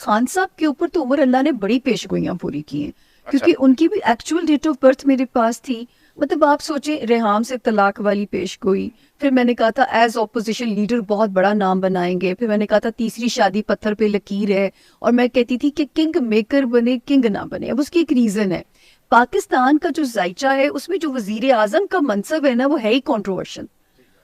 खान साहब के ऊपर तो उमर अल्लाह ने बड़ी पेशगोइयां पूरी की हैं, क्योंकि अच्छा। उनकी भी एक्चुअल डेट ऑफ बर्थ मेरे पास थी। मतलब आप सोचें, रेहाम से तलाक वाली पेशगोई, फिर मैंने कहा था एज ऑपोजिशन लीडर बहुत बड़ा नाम बनाएंगे, फिर मैंने कहा था तीसरी शादी पत्थर पे लकीर है, और मैं कहती थी कि किंग मेकर बने किंग ना बने। अब उसकी एक रीजन है, पाकिस्तान का जो जायचा है उसमें जो वजीर आजम का मनसब है ना, वो है ही कंट्रोवर्शियल।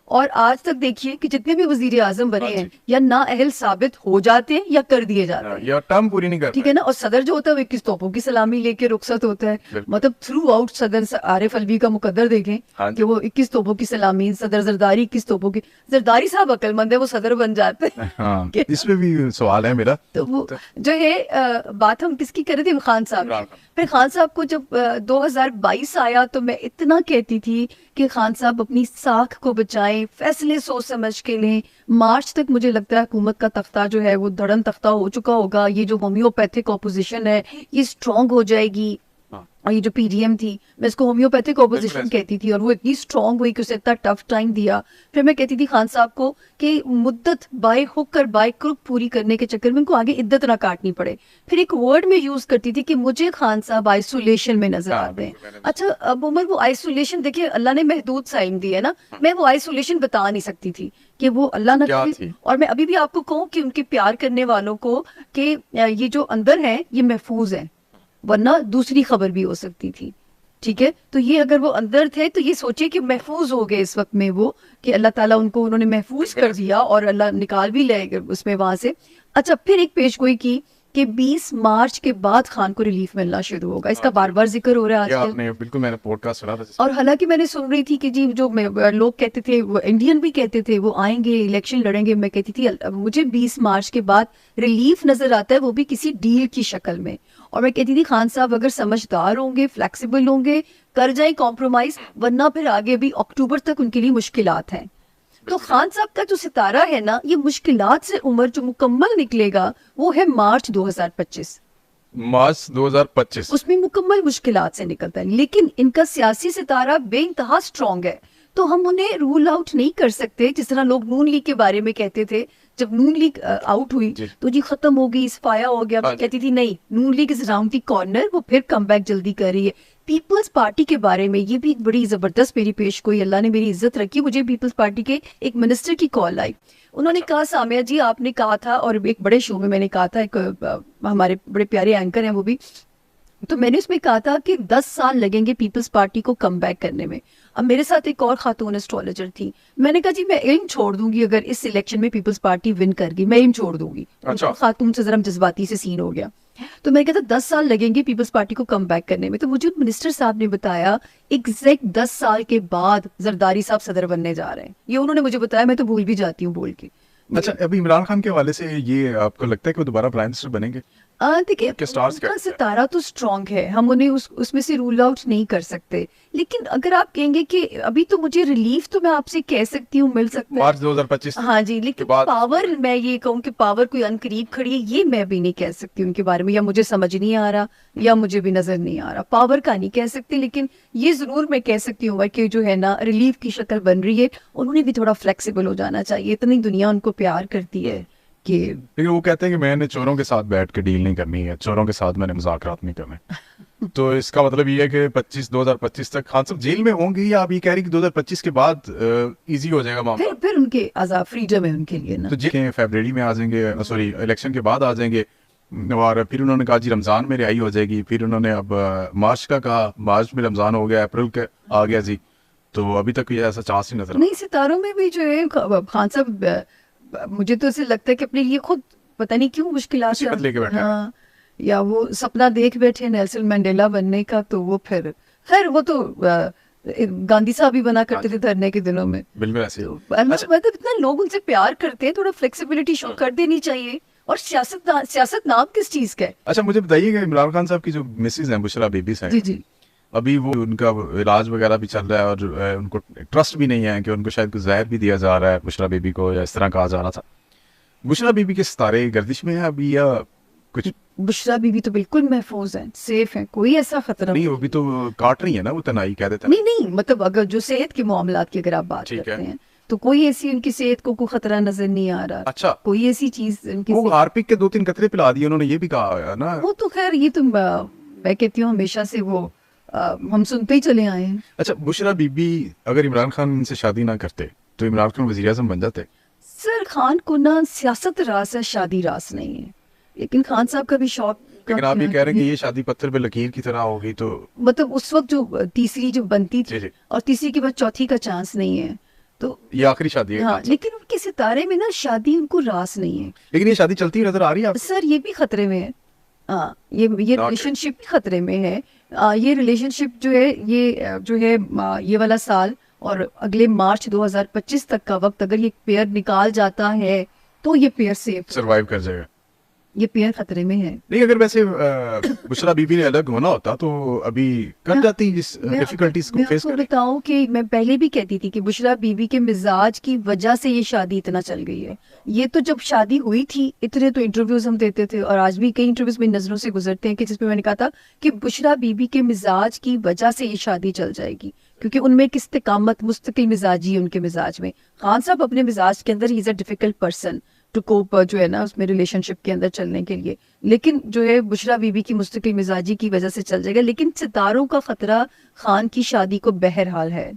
और आज तक देखिए कि जितने भी वजीर आजम बने हैं या ना अहल साबित हो जाते हैं या कर दिए जाते हैं, या टर्म पूरी नहीं करते, ठीक है ना। और सदर जो होता है वो 21 तोपों की सलामी लेके रुखसत होता है। मतलब थ्रू आउट सदर आरिफ अलवी का मुकद्दर देखें कि वो 21 तोपों की सलामी, सदर जरदारी 21 तोपों की, जरदारी साहब अक्लमंद है, वो सदर बन जाते हैं। हाँ, इसमें भी सवाल है मेरा। तो वो जो है बात हम किसकी कर रहे थे, खान साहब। फिर खान साहब को जब 2022 आया तो मैं इतना कहती थी कि खान साहब अपनी साख को बचाएं, फैसले सोच समझ के लें। मार्च तक मुझे लगता है हुकूमत का तख्ता जो है वो धड़न तख्ता हो चुका होगा। ये जो होम्योपैथिक ऑपोजिशन है ये स्ट्रॉन्ग हो जाएगी। और ये जो पीडीएम थी, मैं इसको होम्योपैथिक ऑपोजिशन कहती थी, और वो इतनी स्ट्रॉन्ग हुई कि उसे इतना टफ टाइम दिया। फिर मैं कहती थी खान साहब को कि मुद्दत बाय हुक और बाय क्रुक पूरी करने के चक्कर में उनको आगे इद्दत ना काटनी पड़े। फिर एक वर्ड में यूज करती थी कि मुझे खान साहब आइसोलेशन में नजर आ रहे हैं। अच्छा, अब उमर वो आइसोलेशन देखिए, अल्लाह ने महदूद साइम दी है ना, मैं वो आइसोलेशन बता नहीं सकती थी कि वो अल्लाह ना करे। और मैं अभी भी आपको कहूँ कि उनके प्यार करने वालों को कि ये जो अंदर है ये महफूज है, वरना दूसरी खबर भी हो सकती थी, ठीक है। तो ये अगर वो अंदर थे तो ये सोचे कि महफूज हो गए इस वक्त में वो, कि अल्लाह ताला उनको उन्होंने महफूज कर दिया और अल्लाह निकाल भी ले उसमें वहां से। अच्छा, फिर एक पेशगोई की कि 20 मार्च के बाद खान को रिलीफ मिलना शुरू होगा, इसका बार बार जिक्र हो रहा है आजकल। बिल्कुल, मैंने पॉडकास्ट सुना था। और हालांकि मैंने सुन रही थी कि जी जो लोग कहते थे, वो इंडियन भी कहते थे वो आएंगे, इलेक्शन लड़ेंगे। मैं कहती थी मुझे 20 मार्च के बाद रिलीफ नजर आता है, वो भी किसी डील की शक्ल में। और मैं कहती थी खान साहब अगर समझदार होंगे, फ्लेक्सिबल होंगे, कर जाए कॉम्प्रोमाइज, वरना फिर आगे भी अक्टूबर तक उनके लिए मुश्किलात हैं। तो खान साहब का जो सितारा है ना, ये मुश्किलात से उमर जो मुकम्मल निकलेगा वो है मार्च 2025। मार्च 2025 उसमें मुकम्मल मुश्किलात से निकलता है, लेकिन इनका सियासी सितारा बेइंतहा स्ट्रॉन्ग है, तो हम उन्हें रूल आउट नहीं कर सकते। जिस तरह लोग नून लीग के बारे में कहते थे, जब नून लीग आउट हुई तो जी खत्म हो गई, सफाया हो गया। मैं कहती थी नहीं, Noon League is round the corner, वो फिर कमबैक जल्दी कर रही है। पीपल्स पार्टी के बारे में ये भी एक बड़ी जबरदस्त मेरी पेश कोई, अल्लाह ने मेरी इज्जत रखी। मुझे पीपल्स पार्टी के एक मिनिस्टर की कॉल आई, उन्होंने कहा सामिया जी आपने कहा था, और एक बड़े शो में मैंने कहा था, एक हमारे बड़े प्यारे एंकर हैं वो भी, तो मैंने उसमें कहा था कि 10 साल लगेंगे पीपल्स पार्टी को कम बैक करने में। अब मेरे साथ एक और खातून एस्ट्रोलॉजर थी, मैंने कहा जी मैं एम छोड़ दूंगी अगर इस इलेक्शन में पीपल्स पार्टी विन कर गई, मैं एम छोड़ दूंगी। अच्छा। खातून से जरा जज्बाती से सीन हो गया, तो मैंने कहा था 10 साल लगेंगे पीपल्स पार्टी को कम बैक करने में। तो मुझे मिनिस्टर साहब ने बताया एग्जैक्ट 10 साल के बाद जरदारी साहब सदर बनने जा रहे हैं, ये उन्होंने मुझे बताया, मैं तो भूल भी जाती हूँ बोल के। अच्छा, अभी इमरान खान के हवाले से ये आपको लगता है कि वो दोबारा प्राइम मिनिस्टर बनेंगे? देखिए उनका सितारा तो स्ट्रॉन्ग है, हम उन्हें उसमें से रूल आउट नहीं कर सकते। लेकिन अगर आप कहेंगे कि अभी तो मुझे रिलीफ, तो मैं आपसे कह सकती हूँ मिल सकता है मार्च 2025। हाँ जी, लेकिन पावर, मैं ये कहूँ कि पावर कोई अनकरीब खड़ी है, ये मैं भी नहीं कह सकती उनके बारे में, या मुझे समझ नहीं आ रहा या मुझे भी नजर नहीं आ रहा, पावर का नहीं कह सकती। लेकिन ये जरूर मैं कह सकती हूँ कि जो है ना रिलीफ की शक्ल बन रही है, उन्होंने भी थोड़ा फ्लेक्सिबल हो जाना चाहिए, इतनी दुनिया उनको प्यार करती है कि। लेकिन वो कहते हैं कि मैंने चोरों के साथ बैठ के डील नहीं करनी है, चोरों के साथ मैंने मुज़ाकरात नहीं करने। तो इसका मतलब ये है कि 2025 तक खान साहब जेल में होंगे, या आप ये कह रही कि 2025 के बाद इजी हो जाएगा मामला? फिर उनके आजाद फ्रीडम है उनके लिए ना। तो जी फरवरी में आ जाएंगे, सॉरी इलेक्शन के बाद आ जाएंगे, और फिर उन्होंने कहा जी रमजान में रिहाई हो जाएगी, फिर उन्होंने अब मार्च का कहा, मार्च में रमजान हो गया, अप्रैल का आ गया जी, तो अभी तक ये ऐसा चांस ही नजर नहीं। सितारों में भी जो है खान साहब, मुझे तो ऐसे लगता है कि अपने लिए खुद पता नहीं क्यों मुश्किलात लेके बैठे। हाँ, या वो सपना देख बैठे नेल्सन मंडेला बनने का, तो वो फिर खैर वो तो गांधी साहब भी बना करते थे धरने के दिनों में। बिल्कुल ऐसे। मतलब इतना लोग उनसे प्यार करते हैं, थोड़ा फ्लेक्सिबिलिटी शो कर देनी चाहिए। और सियासत नाम किस चीज का है? अच्छा, मुझे बताइएगा इमरान खान साहब की जो मिसेज हैं बुशरा बीबी हैं, जी जी, अभी वो उनका इलाज वगैरह भी चल रहा है, और उनको ट्रस्ट भी नहीं है कि उनको शायद कुछ जहर भी दिया जा रहा है बुशरा बीबी को, या इस तरह कहा जा रहा था। बुशरा बीबी के सितारे गर्दिश में है अभी या कुछ? बुशरा बीबी तो बिल्कुल महफूज है, सेफ है, कोई ऐसा खतरा नहीं। वो भी तो काट रही है ना, वो तनाई कह देते हैं। नहीं, मतलब अगर जो सेहत के मामलात की अगर आप बात करते हैं, तो कोई ऐसी उनकी सेहत को कोई खतरा नजर नहीं आ रहा। अच्छा, कोई ऐसी चीज उनकी वो हार्पिक के 2-3 कतरे पिला दिए उन्होंने, ये भी कहा है ना। वो तो खैर ये तो मैं कहती हूँ हमेशा से वो हम सुनते ही चले आए हैं। अच्छा, बुशरा बीबी अगर इमरान खान से शादी ना करते तो इमरान खान वजीर आज़म बन जाते? सर खान को ना सियासत रास है, शादी रास नहीं है। लेकिन खान साहब का भी शौक, लेकिन आप ये कह रहे हैं कि ये शादी पत्थर पे लकीर की तरह होगी, तो मतलब उस वक्त जो तीसरी जो बनती जी, जी। थी और तीसरी के बाद चौथी का चांस नहीं है, तो ये आखिरी शादी है। हाँ, लेकिन उनके सितारे में ना शादी उनको रास नहीं है। लेकिन ये शादी चलती नजर आ रही है आपको? सर ये भी खतरे में है। हाँ, ये रिलेशनशिप भी खतरे में है। ये रिलेशनशिप जो है, ये जो है ये वाला साल और अगले मार्च 2025 तक का वक्त अगर ये पेयर निकाल जाता है तो ये पेयर सेफ, सरवाइव कर जाएगा। ये पेयर खतरे में है। नहीं, अगर वैसे बुशरा बीबी ने अलग होना होता तो अभी कर जाती इस डिफिकल्टीज को मैं फेस आपको कर। बताऊं कि मैं पहले भी कहती थी कि बुशरा बीबी के मिजाज की वजह से ये शादी इतना चल गई है। ये तो जब शादी हुई थी इतने तो इंटरव्यूज हम देते थे और आज भी कई इंटरव्यूज में नजरों से गुजरते हैं कि जिसमें मैंने कहा था कि बुशरा बीबी के मिजाज की वजह से ये शादी चल जाएगी, क्योंकि उनमें एक इस्तिकामत, मुस्तकिल मिजाजी है उनके मिजाज में। खान साहब अपने मिजाज के अंदर ही is a difficult person to cope, जो है ना उसमें रिलेशनशिप के अंदर चलने के लिए। लेकिन जो है बुशरा बीबी की मुस्तकिल मिजाजी की वजह से चल जाएगा। लेकिन सितारों का खतरा खान की शादी को बहरहाल है।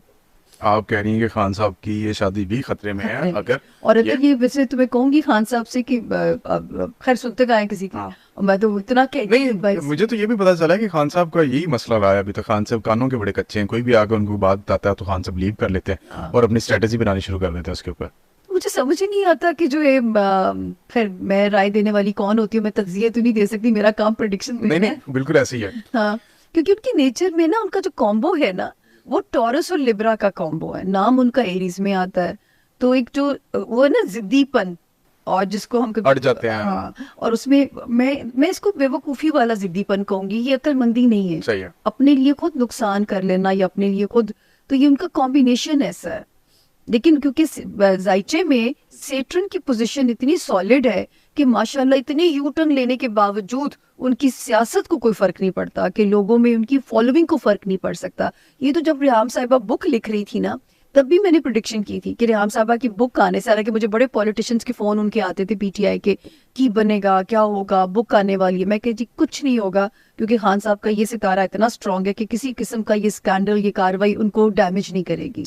आप कह रही हैं कि खान साहब की ये शादी भी खतरे में है अगर, और अगर ये वैसे तो मैं कहूंगी खान साहब से कि खैर सुनते गए किसी की, हाँ। मैं तो इतना नहीं, मुझे तो ये भी पता चला है कि खान साहब का यही मसला रहा है अभी तक। खान साहब कानों के बड़े कच्चे हैं, कोई भी आकर उनको बात बताता है तो खान साहब लीव कर लेते हैं और अपनी स्ट्रेटेजी बनानी शुरू कर देते हैं उसके ऊपर। मुझे समझ ही नहीं आता कि जो है फिर मैं राय देने वाली कौन होती हूँ, मैं तज्जिया तो नहीं दे सकती, मेरा काम प्रेडिक्शन देना है। नहीं, बिल्कुल ऐसे ही है। हाँ, क्योंकि उनकी नेचर में ना उनका जो कॉम्बो है ना वो टॉरस और लिब्रा का कॉम्बो है। नाम उनका एरीज में आता है, तो एक जो वो है ना जिद्दीपन, और जिसको हम अड़ जाते हैं। हाँ, और उसमें मैं इसको बेवकूफी वाला जिद्दीपन कहूंगी, ये अक्लमंदी नहीं है। सही है। अपने लिए खुद नुकसान कर लेना या अपने लिए खुद, तो ये उनका कॉम्बिनेशन ऐसा है। लेकिन क्योंकि जायचे में सेट्रन की पोजीशन इतनी सॉलिड है कि माशाल्लाह इतने यू टर्न लेने के बावजूद उनकी सियासत को कोई फर्क नहीं पड़ता, कि लोगों में उनकी फॉलोइंग को फर्क नहीं पड़ सकता। ये तो जब रिहाम साहिबा बुक लिख रही थी ना, तब भी मैंने प्रेडिक्शन की थी कि रिहाम साहिबा की बुक आने से, हालांकि मुझे बड़े पॉलिटिशियंस के फोन उनके आते थे पीटीआई के, की बनेगा, क्या होगा, बुक आने वाली है। मैं कह जी कुछ नहीं होगा, क्योंकि खान साहब का ये सितारा इतना स्ट्रांग है कि किसी किस्म का ये स्कैंडल, ये कार्रवाई उनको डैमेज नहीं करेगी।